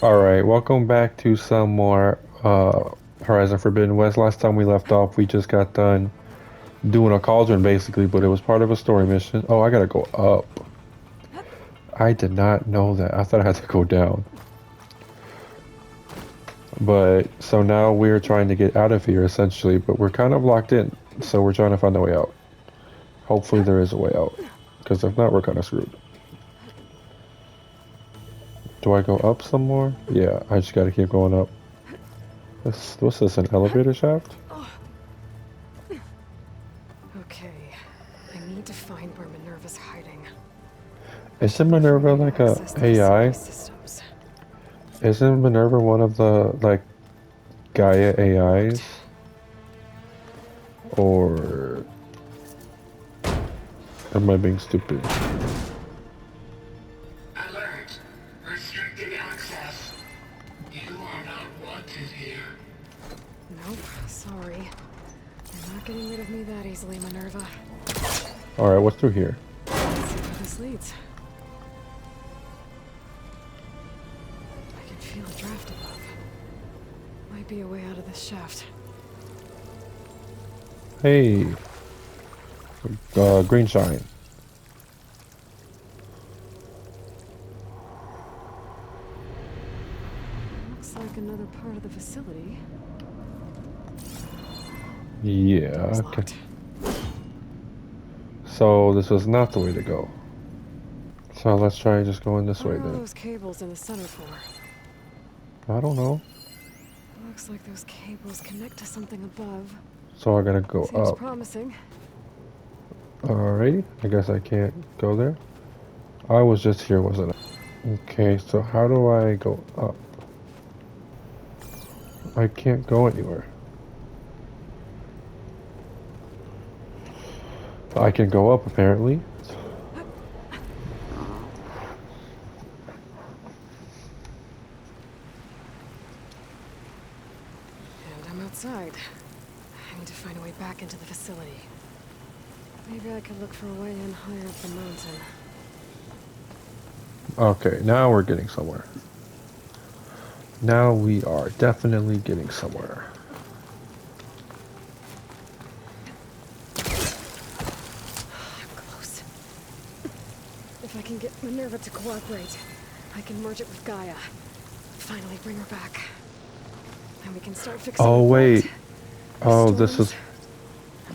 Alright, welcome back to some more Horizon Forbidden West. Last time we left off, we just got done doing a cauldron basically, but it was part of a story mission. Oh, I gotta go up. I did not know that. I thought I had to go down. But so now we're trying to get out of here essentially, but we're kind of locked in. So we're trying to find a way out. Hopefully there is a way out. Because if not, we're kind of screwed. Do I go up some more? Yeah, I just gotta keep going up. What's this, an elevator shaft? Okay, I need to find where Minerva's hiding. Isn't But if we Minerva need like a access to the AI? safety systems. Isn't Minerva one of the like Gaia AIs? Or am I being stupid? Alert! Restricted access. You are not wanted here. Nope, sorry. You're not getting rid of me that easily, Minerva. Alright, what's through here? Let's see where this leads. I can feel a draft above. Might be a way out of this shaft. Hey, green shine. Looks like another part of the facility. Yeah, Door's okay. locked. So this was not the way to go. So let's try just going this What way are all then. those cables in the center for? I don't know. Looks like those cables connect to something above. So I gotta go Seems up. promising. Alrighty, I guess I can't go there. I was just here, wasn't I? Okay, so how do I go up? I can't go anywhere. I can go up apparently. And I'm outside. I need to find a way back into the facility. Maybe I could look for a way in higher up the mountain. Okay, now we're getting somewhere. Now we are definitely getting somewhere. I'm close. If I can get Minerva to cooperate, I can merge it with Gaia. Finally bring her back. And we can start fixing Oh the plant, wait. the Oh, this storms. is.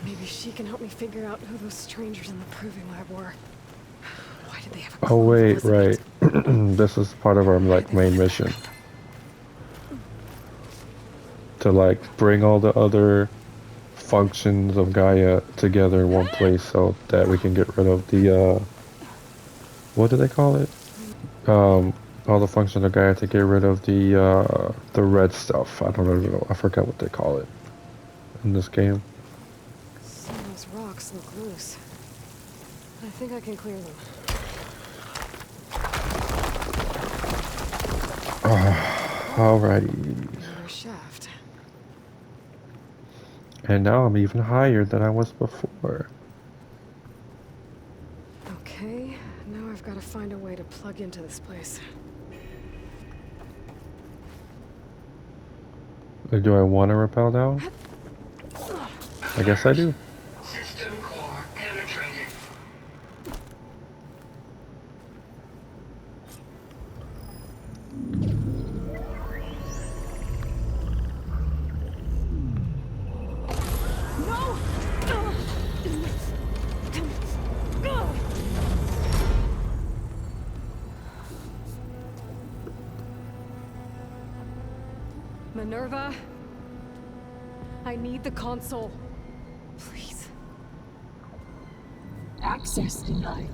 Maybe she can help me figure out who those strangers in the proving lab were. Why did they have a Oh clone of wait, right. Elizabeth? This is part of our Why did like they let main her get mission backup? to like bring all the other functions of Gaia together in one place so that we can get rid of the what do they call it? All the functions of Gaia to get rid of the red stuff. I don't know. I forgot what they call it in this game. Some of those rocks look loose. I think I can clear them. Alrighty. Another shaft. And now I'm even higher than I was before. Okay, now I've got to find a way to plug into this place. Do I want to rappel down? I guess I do. System core penetrated. Minerva? I need the console. Please. Access denied.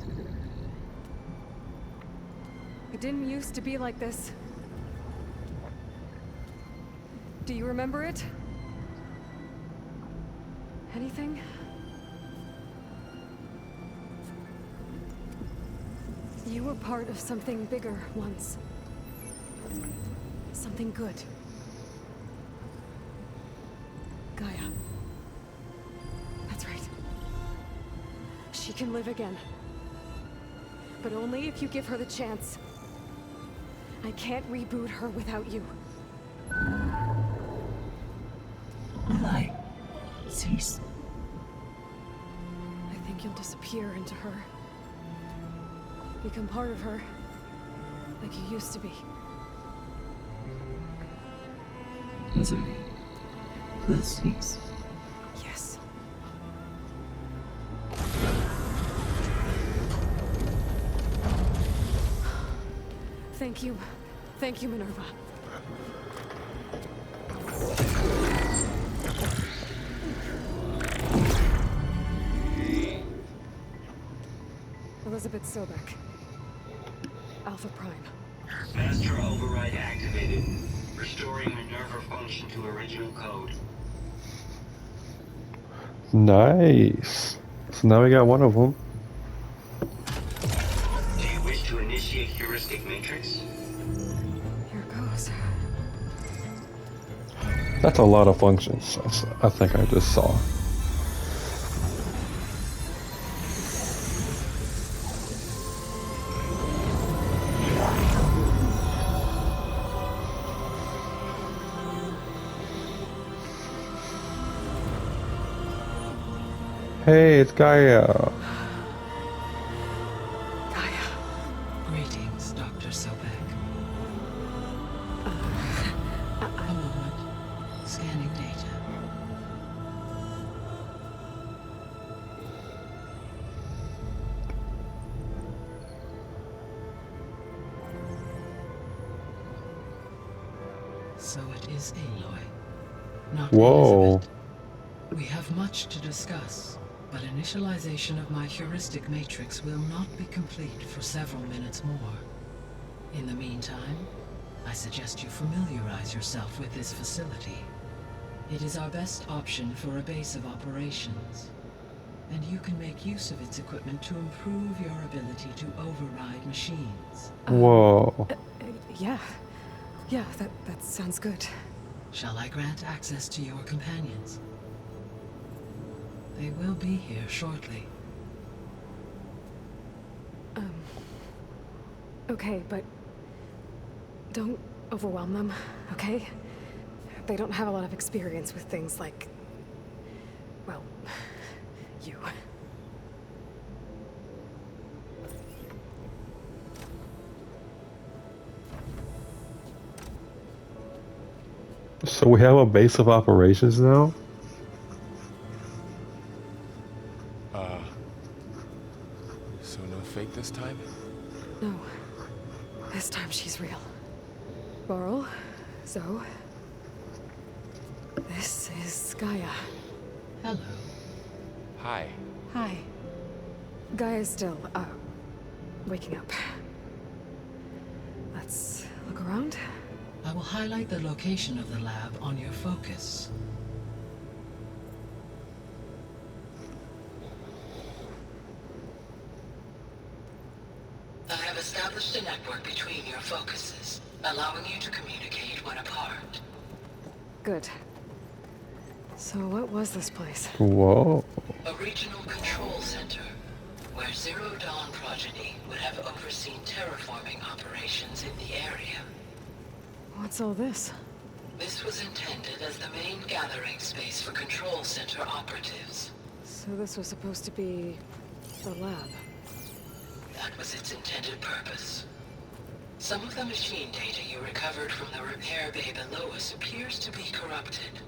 It didn't used to be like this. Do you remember it? Anything? You were part of something bigger once. Something good. Gaia. That's right. She can live again. But only if you give her the chance. I can't reboot her without you. Light, cease. I think you'll disappear into her. Become part of her. Like you used to be. Misery, please cease. Yes. Thank you. Thank you, Minerva. Elizabeth Sobek. Alpha Prime. Master override activated. Restoring Minerva function to original code. Nice. So now we got one of them. Do you wish to initiate heuristic matrix? Here goes. That's a lot of functions. I think I just saw. Hey, it's Gaia. Gaia. Greetings, Dr. Sobek. A moment. Scanning data. So it is Aloy, not Whoa. Elizabeth. We have much to discuss, but initialization of my heuristic matrix will not be complete for several minutes more. In the meantime, I suggest you familiarize yourself with this facility. It is our best option for a base of operations, and you can make use of its equipment to improve your ability to override machines. Whoa. Yeah. Yeah, that sounds good. Shall I grant access to your companions? They will be here shortly. Okay, but don't overwhelm them, okay? They don't have a lot of experience with things like, well, you. So we have a base of operations now? So no fake this time? No. This time she's real. Borl, Zoe. This is Gaia. Hello. Hi. Hi. Gaia's still, waking up. Let's look around. I will highlight the location of the lab on your focus. I have established a network between your focuses, allowing you to communicate when apart. Good. So what was this place? Whoa. A regional control center, where Zero Dawn progeny would have overseen terraforming operations in the area. What's all this? This was intended as the main gathering space for control center operatives. So this was supposed to be the lab. That was its intended purpose. Some of the machine data you recovered from the repair bay below us appears to be corrupted.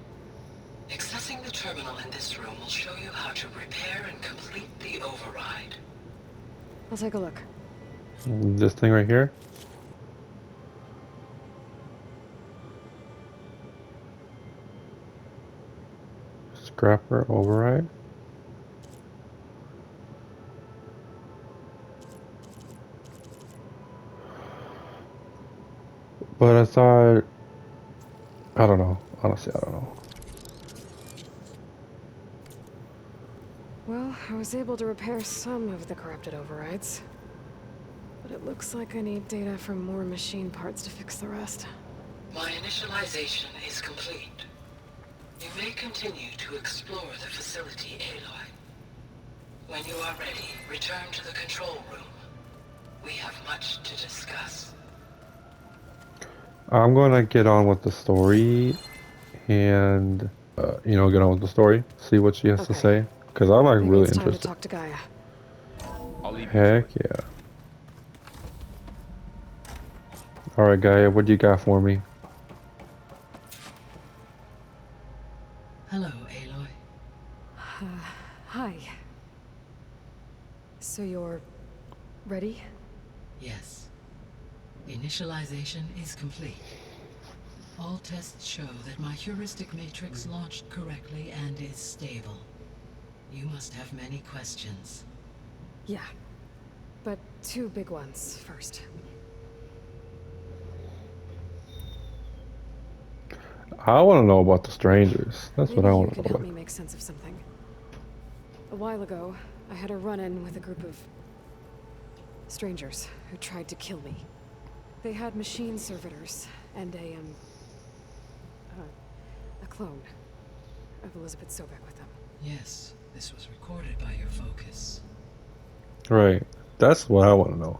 Accessing the terminal in this room will show you how to repair and complete the override. I'll take a look. This thing right here? Scrapper override? But I thought... I don't know. Honestly, I don't know. Well, I was able to repair some of the corrupted overrides. But it looks like I need data from more machine parts to fix the rest. My initialization is complete. You may continue to explore the facility, Aloy. When you are ready, return to the control room. We have much to discuss. I'm gonna get on with the story and, get on with the story, see what she has to Okay. say. Because I'm like Maybe really it's time to interested. talk to Gaia. I'll leave you to Heck it. yeah. Alright, Gaia, what do you got for me? Hello, Aloy. Hi. So you're ready? Yes. Initialization is complete. All tests show that my heuristic matrix launched correctly and is stable. You must have many questions. Yeah. But two big ones first. I want to know about the strangers. That's what Maybe I you want to can know help about. me make sense of something. A while ago, I had a run-in with a group of strangers who tried to kill me. They had machine servitors and a clone of Elizabeth Sobek with them. Yes, this was recorded by your focus. Right. That's what I want to know.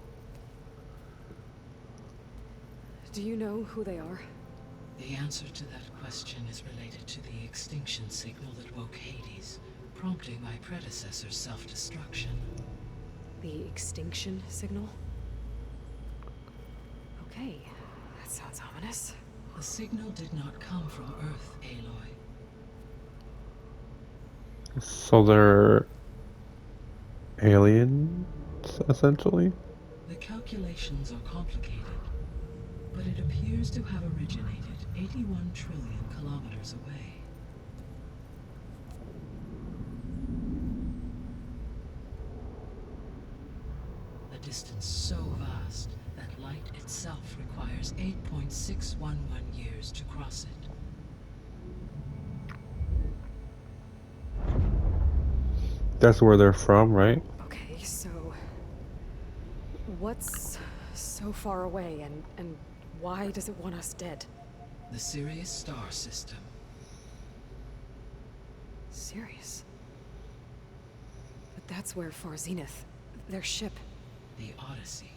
Do you know who they are? The answer to that question is related to the extinction signal that woke Hades, prompting my predecessor's self-destruction. The extinction signal? Okay, that sounds ominous. The signal did not come from Earth, Aloy. So they're aliens, essentially? The calculations are complicated, but it appears to have originated 81 trillion kilometers away. A distance so vast that light itself requires 8.611 years to cross it. That's where they're from, right? Okay, so what's so far away and why does it want us dead? The Sirius star system. Serious? But that's where Far Zenith, their ship. The Odyssey.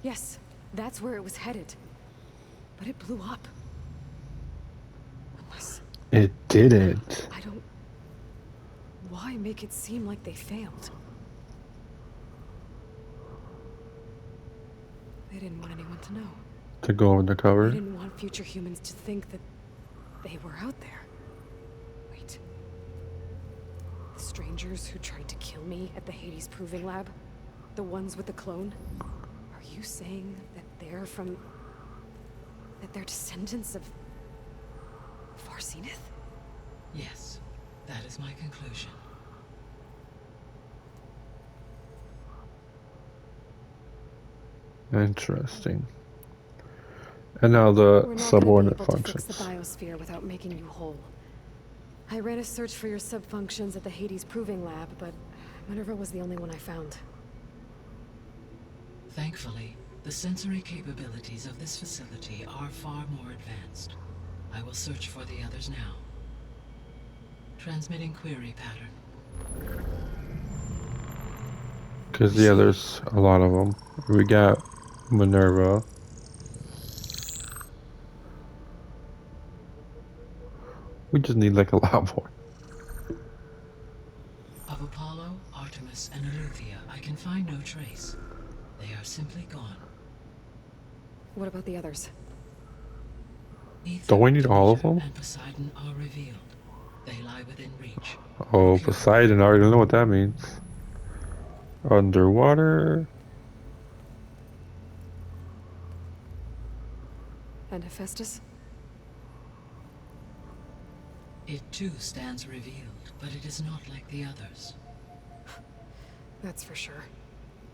Yes, that's where it was headed. But it blew up. Unless It didn't. I don't. Why make it seem like they failed? They didn't want anyone to know. To go They undercover. didn't want future humans to think that they were out there. Wait. The strangers who tried to kill me at the Hades Proving Lab? The ones with the clone? Are you saying that they're from... that they're descendants of... Far Zenith? Yes, that is my conclusion. Interesting. And now the We're not gonna be subordinate able to fix the functions. biosphere without making you whole. I ran a search for your subfunctions at the Hades Proving Lab, but Minerva was the only one I found. Thankfully, the sensory capabilities of this facility are far more advanced. I will search for the others now. Transmitting query pattern. Because, yeah, there's a lot of them. We got Minerva. We just need, like, a lot more. Of Apollo, Artemis, and Eleuthia, I can find no trace. They are simply gone. What about the others? Ether, Don't we need all of Demeter, them? and Poseidon are revealed. They lie within reach. Oh, Procure- Poseidon. I already know what that means. Underwater. And Hephaestus? It too stands revealed, but it is not like the others. That's for sure.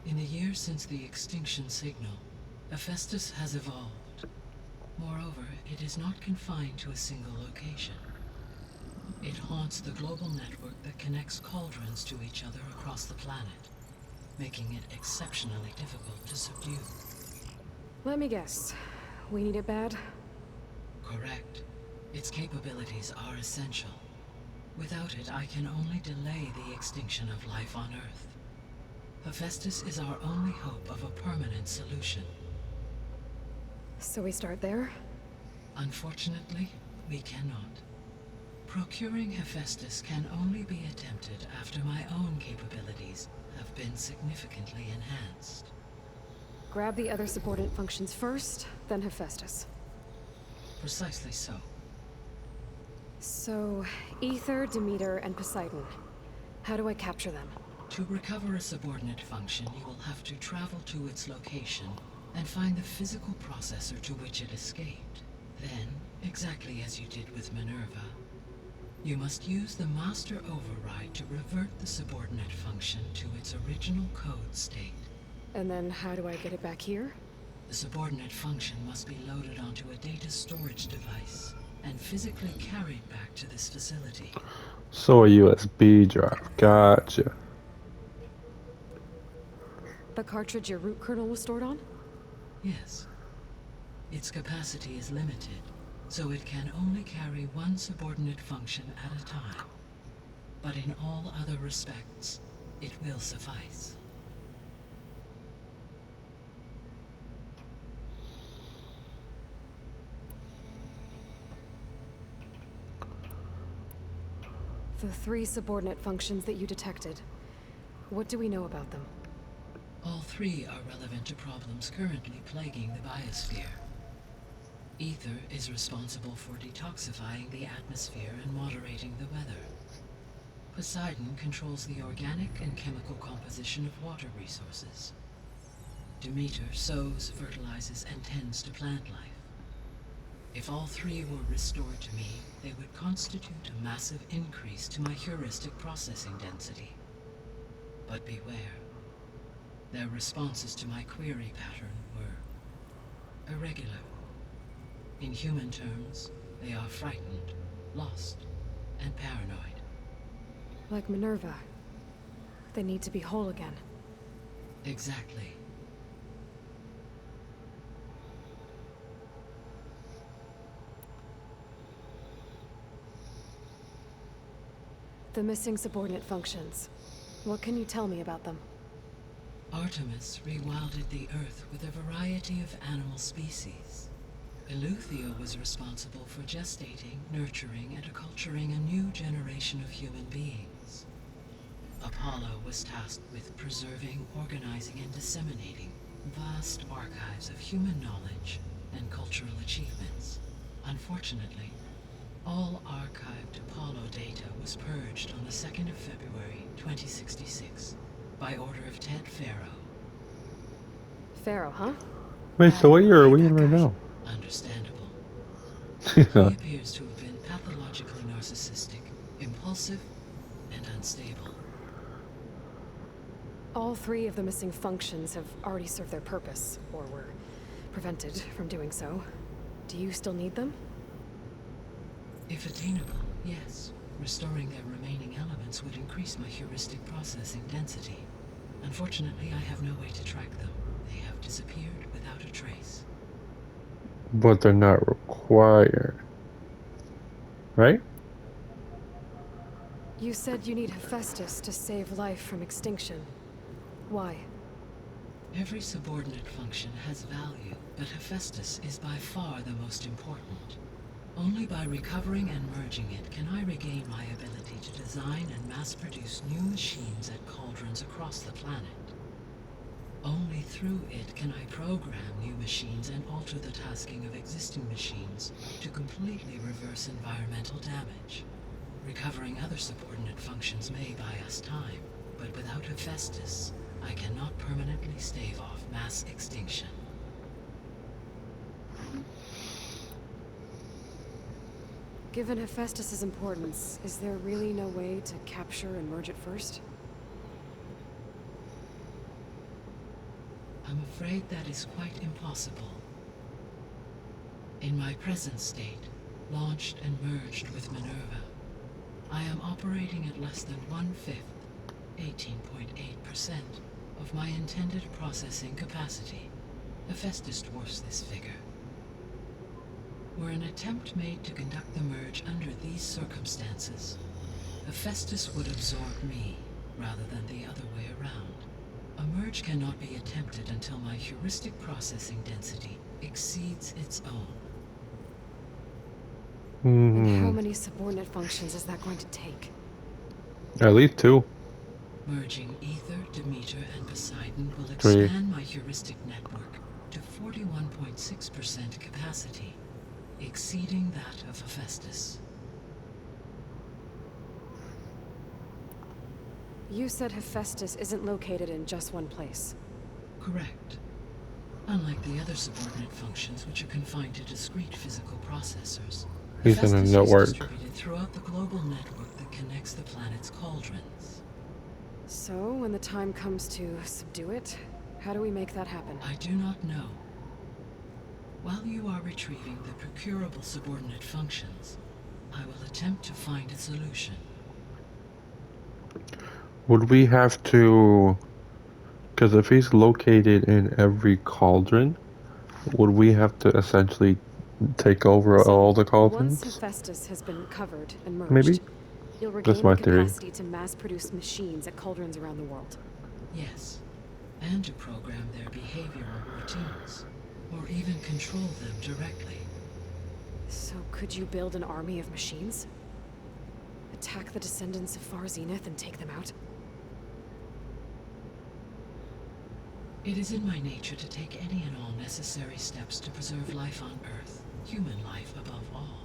In the years since the extinction signal, Hephaestus has evolved. Moreover, it is not confined to a single location. It haunts the global network that connects cauldrons to each other across the planet, making it exceptionally difficult to subdue. Let me guess. We need it bad? Correct. Its capabilities are essential. Without it, I can only delay the extinction of life on Earth. Hephaestus is our only hope of a permanent solution. So we start there? Unfortunately, we cannot. Procuring Hephaestus can only be attempted after my own capabilities have been significantly enhanced. Grab the other subordinate functions first, then Hephaestus. Precisely so. So, Ether, Demeter, and Poseidon. How do I capture them? To recover a subordinate function, you will have to travel to its location and find the physical processor to which it escaped. Then, exactly as you did with Minerva, you must use the master override to revert the subordinate function to its original code state. And then how do I get it back here? The subordinate function must be loaded onto a data storage device and physically carried back to this facility. So a USB drive. Gotcha. The cartridge your root kernel was stored on? Yes. Its capacity is limited, so it can only carry one subordinate function at a time. But in all other respects, it will suffice. The 3 subordinate functions that you detected. What do we know about them? All 3 are relevant to problems currently plaguing the biosphere. Ether is responsible for detoxifying the atmosphere and moderating the weather. Poseidon controls the organic and chemical composition of water resources. Demeter sows, fertilizes, and tends to plant life. If all 3 were restored to me, they would constitute a massive increase to my heuristic processing density. But beware. Their responses to my query pattern were irregular. In human terms, they are frightened, lost, and paranoid. Like Minerva. They need to be whole again. Exactly. The missing subordinate functions. What can you tell me about them? Artemis rewilded the Earth with a variety of animal species. Eleuthia was responsible for gestating, nurturing, and acculturating a new generation of human beings. Apollo was tasked with preserving, organizing, and disseminating vast archives of human knowledge and cultural achievements. Unfortunately, all archived Apollo data was purged on the 2nd of February, 2066, by order of Ted Faro. Pharaoh, huh? Wait, so what year are we in right now? Understandable. He Yeah. appears to have been pathologically narcissistic, impulsive, and unstable. All 3 of the missing functions have already served their purpose, or were prevented from doing so. Do you still need them? If attainable, yes. Restoring their remaining elements would increase my heuristic processing density. Unfortunately, I have no way to track them. They have disappeared without a trace. But they're not required. Right? You said you need Hephaestus to save life from extinction. Why? Every subordinate function has value, but Hephaestus is by far the most important. Only by recovering and merging it can I regain my ability to design and mass-produce new machines at cauldrons across the planet. Only through it can I program new machines and alter the tasking of existing machines to completely reverse environmental damage. Recovering other subordinate functions may buy us time, but without Hephaestus, I cannot permanently stave off mass extinction. Given Hephaestus's importance, is there really no way to capture and merge it first? I'm afraid that is quite impossible. In my present state, launched and merged with Minerva, I am operating at less than 1/5, 18.8%, of my intended processing capacity. Hephaestus dwarfs this figure. Were an attempt made to conduct the merge under these circumstances, Hephaestus would absorb me, rather than the other way around. A merge cannot be attempted until my heuristic processing density exceeds its own. And how Hmm. many subordinate functions is that going to take? At least 2, Merging Ether, Demeter, and Poseidon will 3. expand my heuristic network to 41.6% capacity, exceeding that of Hephaestus. You said Hephaestus isn't located in just one place. Correct. Unlike the other subordinate functions, which are confined to discrete physical processors, He's in a Hephaestus is network. distributed throughout the global network that connects the planet's cauldrons. So, when the time comes to subdue it, how do we make that happen? I do not know. While you are retrieving the procurable subordinate functions, I will attempt to find a solution. Would we have to... Because if he's located in every cauldron, would we have to essentially take over See, all the once cauldrons? Hephaestus has been covered and Maybe? merged, you'll That's regain my the theory. capacity to mass-produce machines at cauldrons around the world. Yes, and to program their behavioral routines, or even control them directly. So could you build an army of machines? Attack the descendants of Far Zenith and take them out? It is in my nature to take any and all necessary steps to preserve life on Earth, human life above all.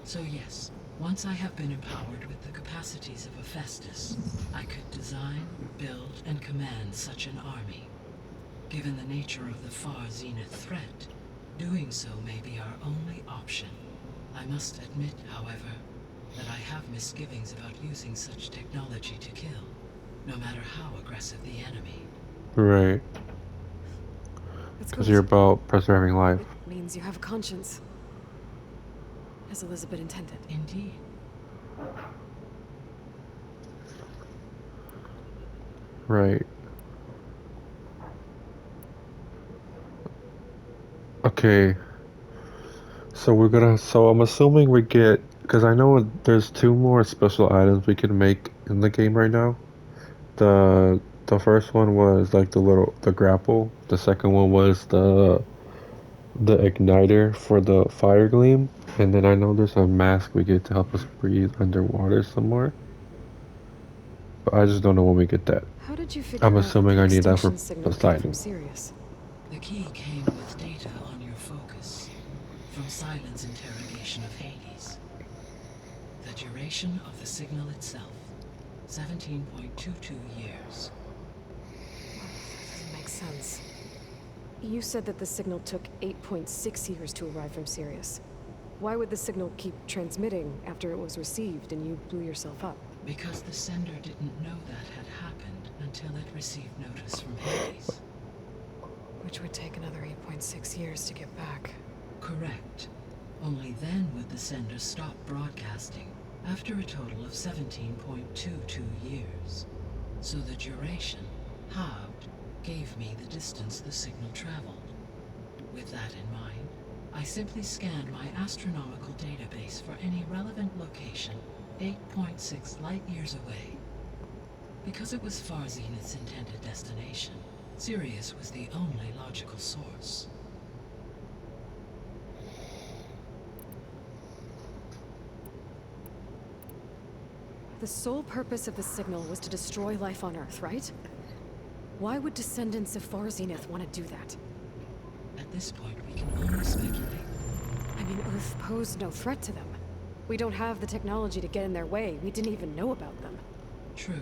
So yes, once I have been empowered with the capacities of Hephaestus, I could design, build, and command such an army. Given the nature of the Far Zenith threat, doing so may be our only option. I must admit, however, that I have misgivings about using such technology to kill, no matter how aggressive the enemy. Right. That's Because good. you're about preserving life. It means you have a conscience. As Elizabeth intended. Indeed. Right. Okay. So we're gonna... So I'm assuming we get... Because I know there's 2 more special items we can make in the game right now. The first one was like the grapple. The second one was the igniter for the fire gleam. And then I know there's a mask we get to help us breathe underwater somewhere. But I just don't know when we get that. How did you figure I'm out that assuming the I need that for extinction signal came from Poseidon. Sirius? The key came with data on your focus, from Silent's interrogation of Hades. The duration of the signal itself, 17.22 years. Doesn't make sense. You said that the signal took 8.6 years to arrive from Sirius. Why would the signal keep transmitting after it was received and you blew yourself up? Because the sender didn't know that had happened until it received notice from Hades. Which would take another 8.6 years to get back. Correct. Only then would the sender stop broadcasting, after a total of 17.22 years. So the duration, halved, gave me the distance the signal traveled. With that in mind, I simply scanned my astronomical database for any relevant location 8.6 light-years away. Because it was Far Zenith's intended destination, Sirius was the only logical source. The sole purpose of the signal was to destroy life on Earth, right? Why would descendants of Far Zenith want to do that? At this point, we can only speculate. I mean, Earth posed no threat to them. We don't have the technology to get in their way. We didn't even know about them. True.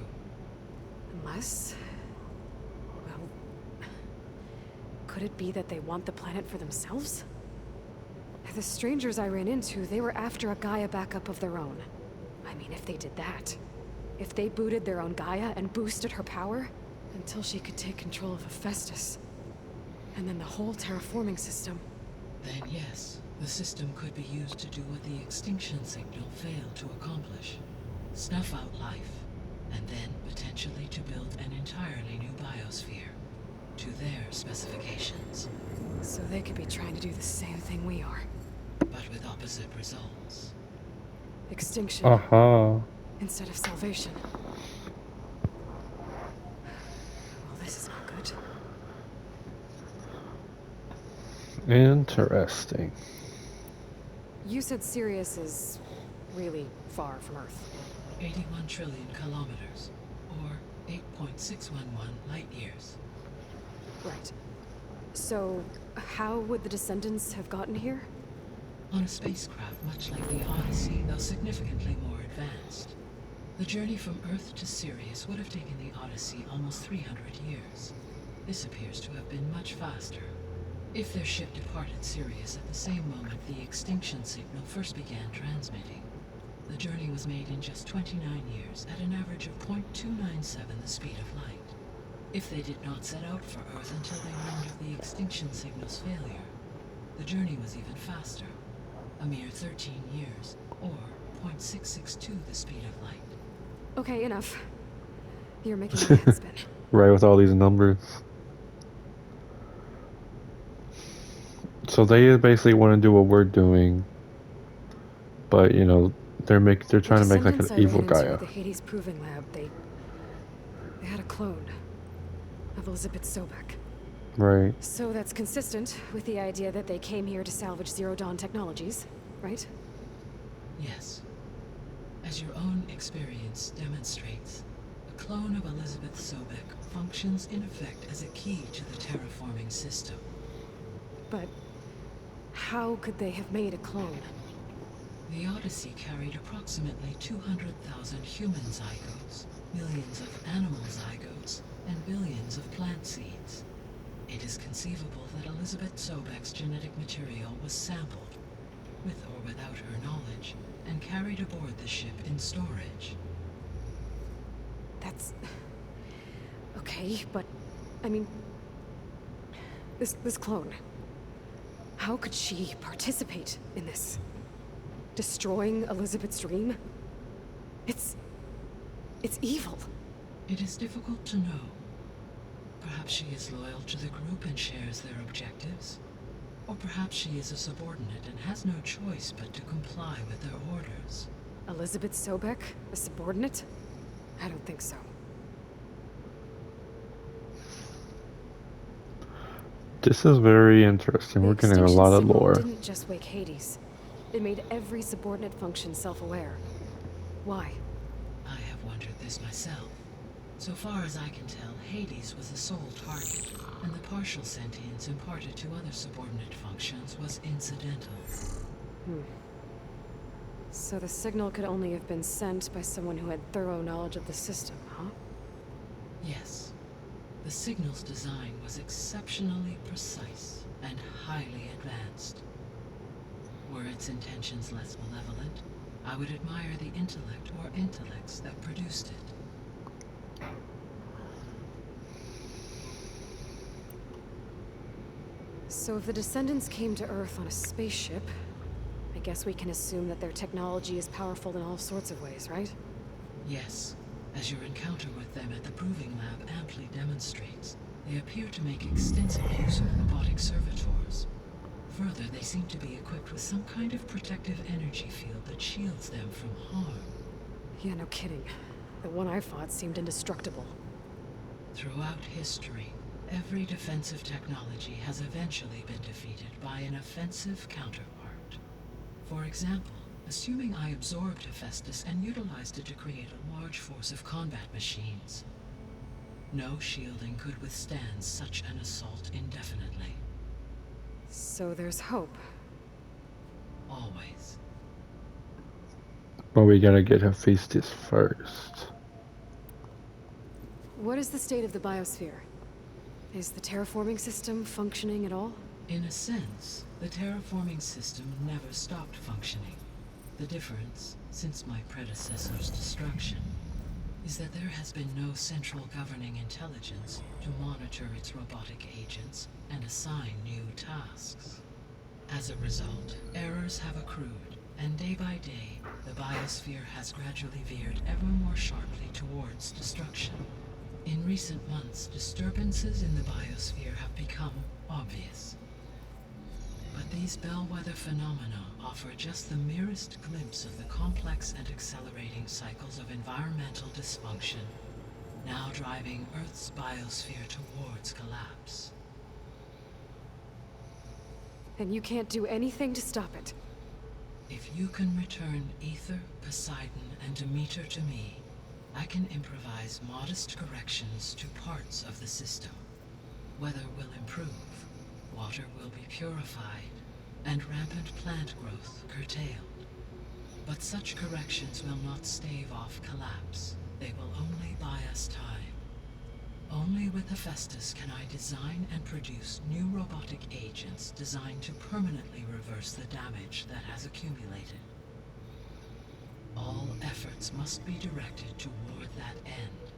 Unless... well... could it be that they want the planet for themselves? The strangers I ran into, they were after a Gaia backup of their own. I mean, if they did that... if they booted their own Gaia and boosted her power... until she could take control of Hephaestus. And then the whole terraforming system. Then yes, the system could be used to do what the extinction signal failed to accomplish. Snuff out life, and then potentially to build an entirely new biosphere, to their specifications. So they could be trying to do the same thing we are. But with opposite results. Extinction Aha. instead of salvation. Well, this is not good. Interesting. You said Sirius is really far from Earth. 81 trillion kilometers, or 8.611 light years. Right. So, how would the descendants have gotten here? On a spacecraft much like the Odyssey, though significantly more advanced. The journey from Earth to Sirius would have taken the Odyssey almost 300 years. This appears to have been much faster. If their ship departed Sirius at the same moment the extinction signal first began transmitting, the journey was made in just 29 years at an average of 0.297 the speed of light. If they did not set out for Earth until they learned of the extinction signal's failure, the journey was even faster, a mere 13 years, or 0.662 the speed of light. Okay, enough. You're making my head spin. Right, with all these numbers. So they basically want to do what we're doing, but you know, they're trying to make like an The evil descendants I ran Gaia. into at the Hades Proving Lab, they had a clone of Elizabeth Sobek. Right. So that's consistent with the idea that they came here to salvage Zero Dawn technologies, right? Yes. As your own experience demonstrates, a clone of Elizabeth Sobek functions in effect as a key to the terraforming system. But how could they have made a clone? The Odyssey carried approximately 200,000 human zygotes, millions of animal zygotes, and billions of plant seeds. It is conceivable that Elizabeth Sobek's genetic material was sampled, with or without her knowledge, and carried aboard the ship in storage. That's... okay, but... I mean... This clone... How could she participate in this? Destroying Elizabeth's dream? It's evil. It is difficult to know. Perhaps she is loyal to the group and shares their objectives. Or perhaps she is a subordinate and has no choice but to comply with their orders. Elizabeth Sobek? A subordinate? I don't think so. This is very interesting. We're The getting a extinction lot of signal lore. didn't just wake Hades. It made every subordinate function self-aware. Why? I have wondered this myself. So far as I can tell, Hades was the sole target, and the partial sentience imparted to other subordinate functions was incidental. So the signal could only have been sent by someone who had thorough knowledge of the system, huh? Yes. The signal's design was exceptionally precise and highly advanced. Were its intentions less malevolent, I would admire the intellect or intellects that produced it. So if the descendants came to Earth on a spaceship, I guess we can assume that their technology is powerful in all sorts of ways, right? Yes. As your encounter with them at the Proving Lab amply demonstrates, they appear to make extensive use of robotic servitors. Further, they seem to be equipped with some kind of protective energy field that shields them from harm. Yeah, no kidding. The one I fought seemed indestructible. Throughout history, every defensive technology has eventually been defeated by an offensive counterpart. For example, assuming I absorbed Hephaestus and utilized it to create a large force of combat machines. No shielding could withstand such an assault indefinitely. So there's hope. Always. But we gotta get Hephaestus first. What is the state of the biosphere? Is the terraforming system functioning at all? In a sense, the terraforming system never stopped functioning. The difference, since my predecessor's destruction, is that there has been no central governing intelligence to monitor its robotic agents and assign new tasks. As a result, errors have accrued, and day by day, the biosphere has gradually veered ever more sharply towards destruction. In recent months, disturbances in the biosphere have become obvious. But these bellwether phenomena offer just the merest glimpse of the complex and accelerating cycles of environmental dysfunction, now driving Earth's biosphere towards collapse. And you can't do anything to stop it. If you can return Ether, Poseidon, and Demeter to me, I can improvise modest corrections to parts of the system. Weather will improve, water will be purified, and rampant plant growth curtailed. But such corrections will not stave off collapse. They will only buy us time. Only with Hephaestus can I design and produce new robotic agents designed to permanently reverse the damage that has accumulated. All efforts must be directed toward that end.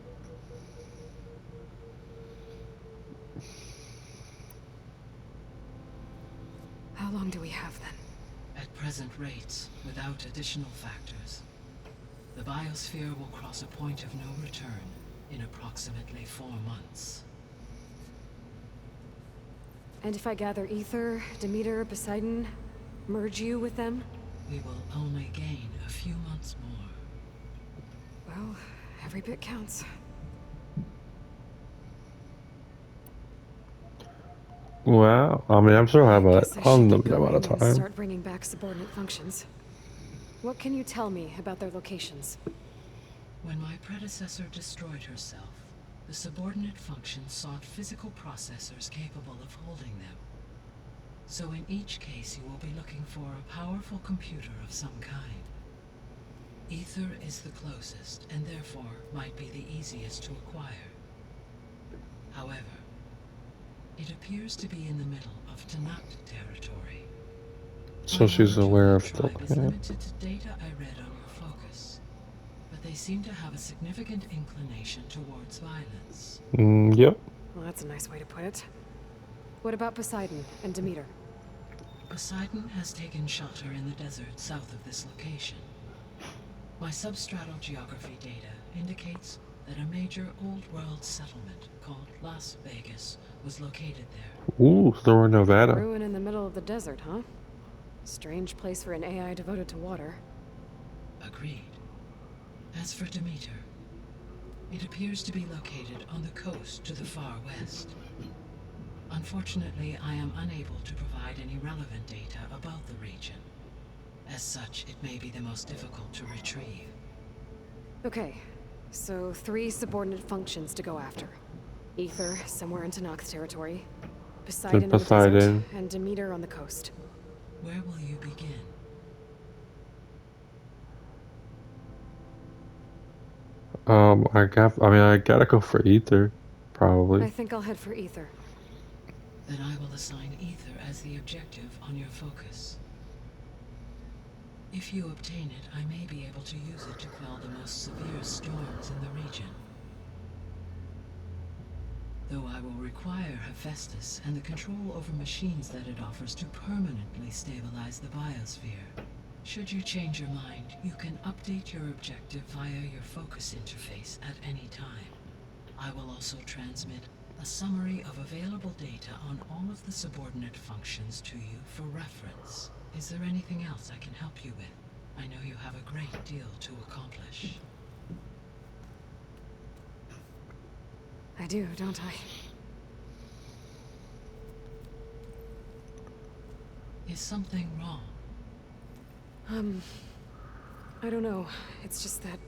How long do we have then? At present rates, without additional factors, the biosphere will cross a point of no return in approximately 4 months. And if I gather Ether, Demeter, Poseidon, merge you with them? We will only gain a few months more. Well, every bit counts. Well, I mean, I'm sure I have an Guess I should get unlimited amount going of and time. start bringing back subordinate functions. What can you tell me about their locations? When my predecessor destroyed herself, the subordinate functions sought physical processors capable of holding them. So in each case you will be looking for a powerful computer of some kind. Ether is the closest, and therefore might be the easiest to acquire. However, it appears to be in the middle of Tanakh territory. So she's aware of the tribe is planet. limited to data I read on your focus, but they seem to have a significant inclination towards violence. Yep. Well, that's a nice way to put it. What about Poseidon and Demeter? Poseidon has taken shelter in the desert south of this location. My substratal geography data indicates that a major old-world settlement called Las Vegas was located there. Ooh, so we're in Nevada. Ruin in the middle of the desert, huh? Strange place for an AI devoted to water. Agreed. As for Demeter, it appears to be located on the coast to the far west. Unfortunately, I am unable to provide any relevant data about the region. As such, it may be the most difficult to retrieve. Okay, so 3 subordinate functions to go after. Ether, somewhere in Tanakh territory. Poseidon in the Poseidon. desert, and Demeter on the coast. Where will you begin? I gotta go for Ether, probably. I think I'll head for Ether. Then I will assign Ether as the objective on your focus. If you obtain it, I may be able to use it to quell the most severe storms in the region. Though I will require Hephaestus and the control over machines that it offers to permanently stabilize the biosphere. Should you change your mind, you can update your objective via your focus interface at any time. I will also transmit a summary of available data on all of the subordinate functions to you for reference. Is there anything else I can help you with? I know you have a great deal to accomplish. I do, don't I? Is something wrong? I don't know. It's just that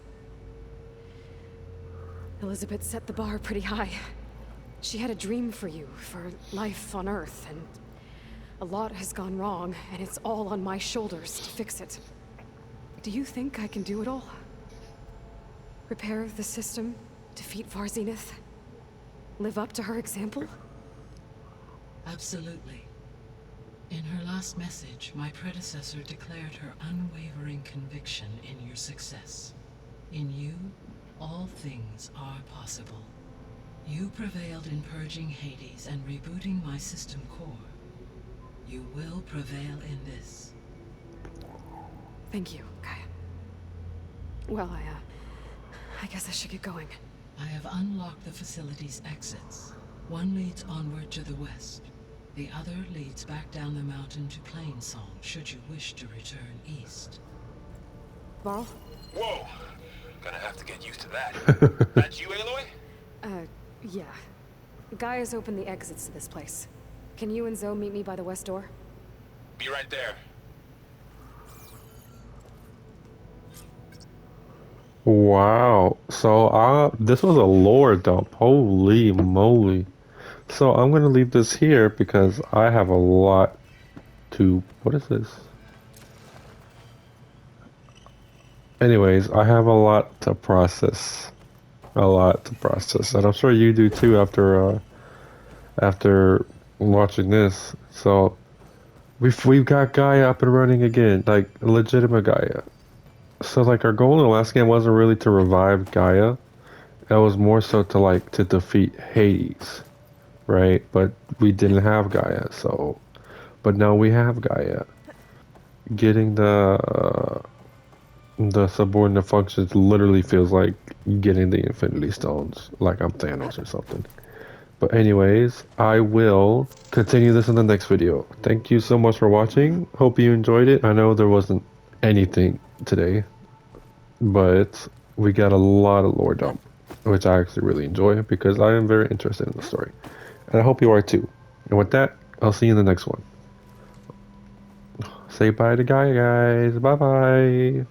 Elizabeth set the bar pretty high. She had a dream for you, for life on Earth, and a lot has gone wrong, and it's all on my shoulders to fix it. Do you think I can do it all? Repair the system, defeat Varzenith, live up to her example? Absolutely. In her last message, my predecessor declared her unwavering conviction in your success. In you, all things are possible. You prevailed in purging Hades and rebooting my system core. You will prevail in this. Thank you, Gaia. Well, I guess I should get going. I have unlocked the facility's exits. One leads onward to the west. The other leads back down the mountain to Plainsong, should you wish to return east. Varl? Whoa! Gonna have to get used to that. That's you, Aloy? Yeah. Gaia's opened the exits to this place. Can you and Zoe meet me by the west door? Be right there. Wow. So this was a lore dump. Holy moly. So I'm gonna leave this here because I have a lot to. What is this? Anyways, I have a lot to process. A lot to process, and I'm sure you do too after watching this. So we've got Gaia up and running again, like legitimate Gaia. So like our goal in the last game wasn't really to revive Gaia. It was more so to like to defeat Hades, right? But we didn't have Gaia, so but now we have Gaia. Getting the subordinate functions literally feels like getting the Infinity Stones, like I'm Thanos or something. But anyways, I will continue this in the next video. Thank you so much for watching. Hope you enjoyed it. I know there wasn't anything today, but we got a lot of lore dump, which I actually really enjoy because I am very interested in the story. And I hope you are too. And with that, I'll see you in the next one. Say bye to Gaia, guys. Bye bye.